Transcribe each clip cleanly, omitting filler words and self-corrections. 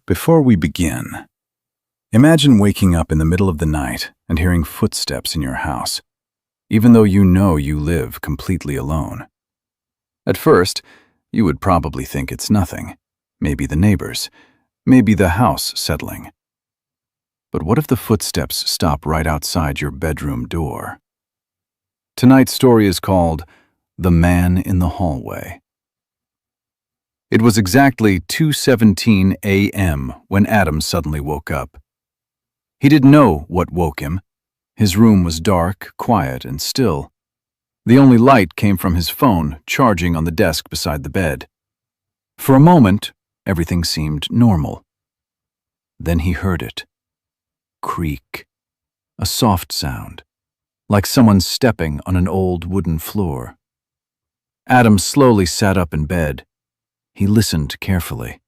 Before we begin, imagine waking up in the middle of the night and hearing footsteps in your house, even though you know you live completely alone. At first, you would probably think it's nothing. Maybe the neighbors, maybe the house settling. But what if the footsteps stop right outside your bedroom door? Tonight's story is called The Man in the Hallway. It was exactly 2:17 a.m. when Adam suddenly woke up. He didn't know what woke him. His room was dark, quiet, and still. The only light came from his phone, charging on the desk beside the bed. For a moment, everything seemed normal. Then he heard it. Creak. A soft sound, like someone stepping on an old wooden floor. Adam slowly sat up in bed. He listened carefully.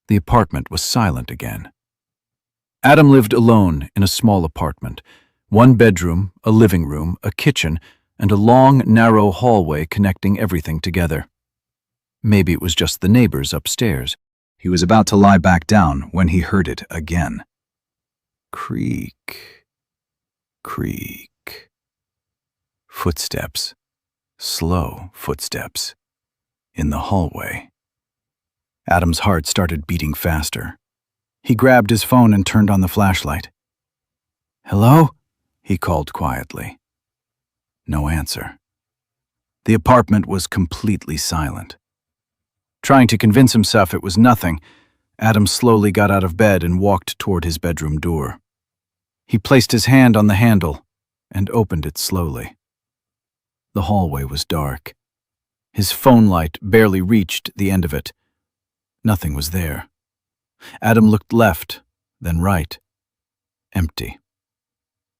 The apartment was silent again. Adam lived alone in a small apartment. One bedroom, a living room, a kitchen, and a long, narrow hallway connecting everything together. Maybe it was just the neighbors upstairs. He was about to lie back down when he heard it again. Creak. Creak. Footsteps. Slow footsteps. In the hallway. Adam's heart started beating faster. He grabbed his phone and turned on the flashlight. "Hello?" he called quietly. No answer. The apartment was completely silent. Trying to convince himself it was nothing, Adam slowly got out of bed and walked toward his bedroom door. He placed his hand on the handle and opened it slowly. The hallway was dark. His phone light barely reached the end of it. Nothing was there. Adam looked left, then right. Empty.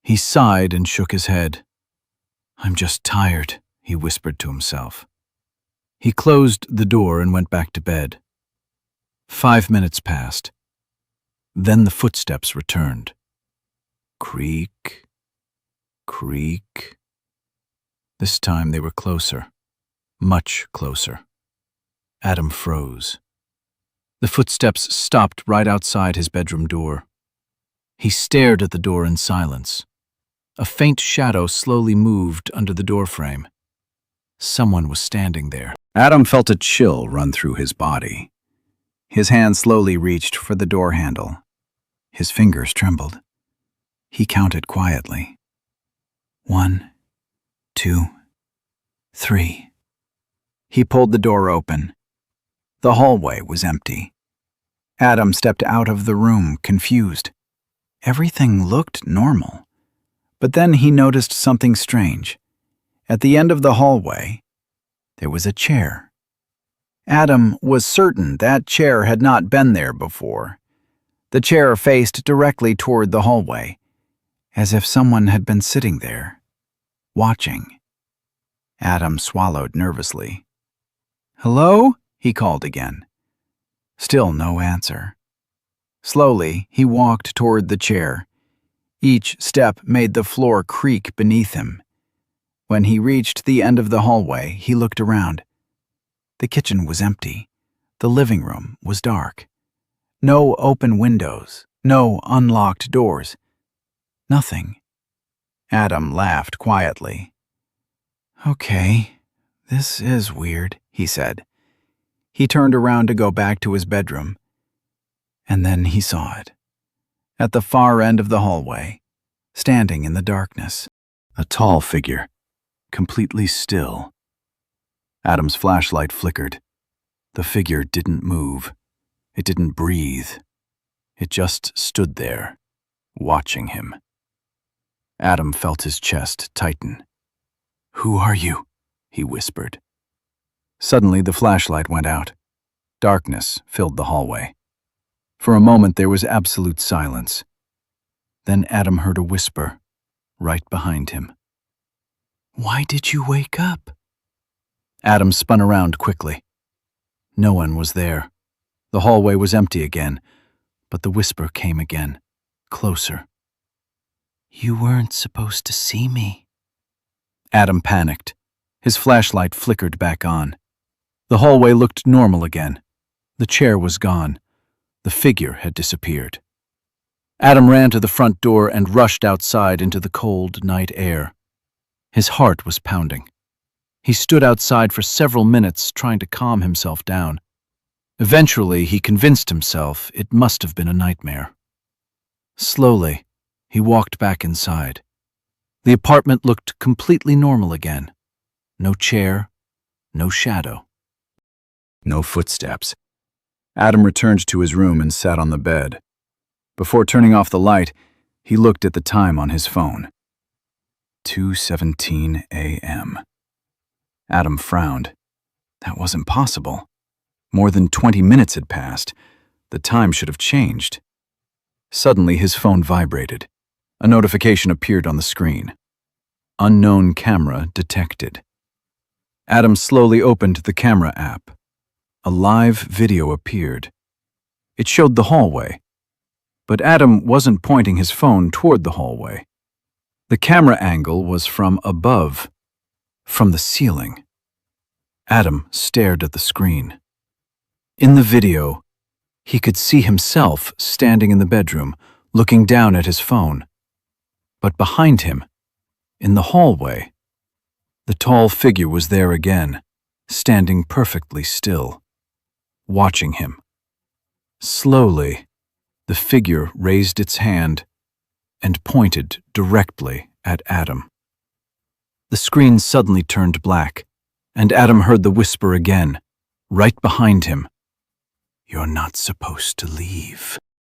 He sighed and shook his head. "I'm just tired," he whispered to himself. He closed the door and went back to bed. 5 minutes passed. Then the footsteps returned. Creak, creak. This time they were closer, much closer. Adam froze. The footsteps stopped right outside his bedroom door. He stared at the door in silence. A faint shadow slowly moved under the doorframe. Someone was standing there. Adam felt a chill run through his body. His hand slowly reached for the door handle. His fingers trembled. He counted quietly. 1, 2, 3. He pulled the door open. The hallway was empty. Adam stepped out of the room, confused. Everything looked normal. But then he noticed something strange. At the end of the hallway, there was a chair. Adam was certain that chair had not been there before. The chair faced directly toward the hallway, as if someone had been sitting there, watching. Adam swallowed nervously. "Hello?" he called again. Still no answer. Slowly, he walked toward the chair. Each step made the floor creak beneath him. When he reached the end of the hallway, he looked around. The kitchen was empty. The living room was dark. No open windows, no unlocked doors. Nothing. Adam laughed quietly. "Okay, this is weird," he said. He turned around to go back to his bedroom. And then he saw it. At the far end of the hallway, standing in the darkness, a tall figure, completely still. Adam's flashlight flickered. The figure didn't move. It didn't breathe. It just stood there, watching him. Adam felt his chest tighten. "Who are you?" he whispered. Suddenly, the flashlight went out. Darkness filled the hallway. For a moment, there was absolute silence. Then Adam heard a whisper, right behind him. "Why did you wake up?" Adam spun around quickly. No one was there. The hallway was empty again, but the whisper came again, closer. "You weren't supposed to see me." Adam panicked. His flashlight flickered back on. The hallway looked normal again. The chair was gone. The figure had disappeared. Adam ran to the front door and rushed outside into the cold night air. His heart was pounding. He stood outside for several minutes trying to calm himself down. Eventually, he convinced himself it must have been a nightmare. Slowly, he walked back inside. The apartment looked completely normal again. No chair, no shadow. No footsteps. Adam returned to his room and sat on the bed. Before turning off the light, he looked at the time on his phone. 2:17 a.m. Adam frowned. That wasn't possible. More than 20 minutes had passed. The time should have changed. Suddenly, his phone vibrated. A notification appeared on the screen. Unknown camera detected. Adam slowly opened the camera app. A live video appeared. It showed the hallway. But Adam wasn't pointing his phone toward the hallway. The camera angle was from above, from the ceiling. Adam stared at the screen. In the video, he could see himself standing in the bedroom, looking down at his phone. But behind him, in the hallway, the tall figure was there again, standing perfectly still, watching him. Slowly, the figure raised its hand and pointed directly at Adam. The screen suddenly turned black, and Adam heard the whisper again, right behind him. "You're not supposed to leave."